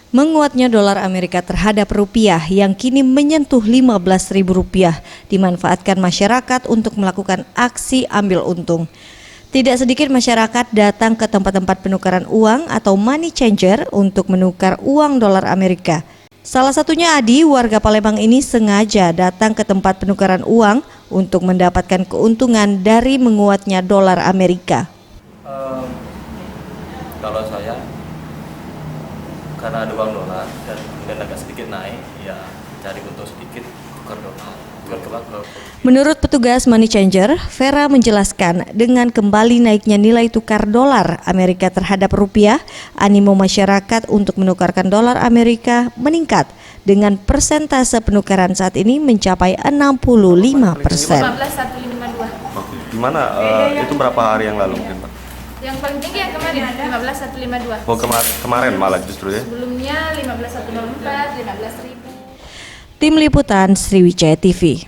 Menguatnya dolar Amerika terhadap rupiah yang kini menyentuh Rp15.000 dimanfaatkan masyarakat untuk melakukan aksi ambil untung. Tidak sedikit masyarakat datang ke tempat-tempat penukaran uang atau money changer untuk menukar uang dolar Amerika. Salah satunya Adi, warga Palembang ini sengaja datang ke tempat penukaran uang untuk mendapatkan keuntungan dari menguatnya dolar Amerika. Kalau saya karena ada uang dolar dan kemudian agak sedikit naik, ya cari untung sedikit, tukar dolar. Menurut petugas money changer, Vera menjelaskan dengan kembali naiknya nilai tukar dolar Amerika terhadap rupiah, animo masyarakat untuk menukarkan dolar Amerika meningkat dengan persentase penukaran saat ini mencapai 65%. 15.152. Gimana? Itu berapa hari yang lalu mungkin, Pak? Yang paling tinggi yang kemarin 15.152. Oh, kemarin malah justru ya? Sebelumnya 15.104, 15.000. Tim Liputan Sriwijaya TV.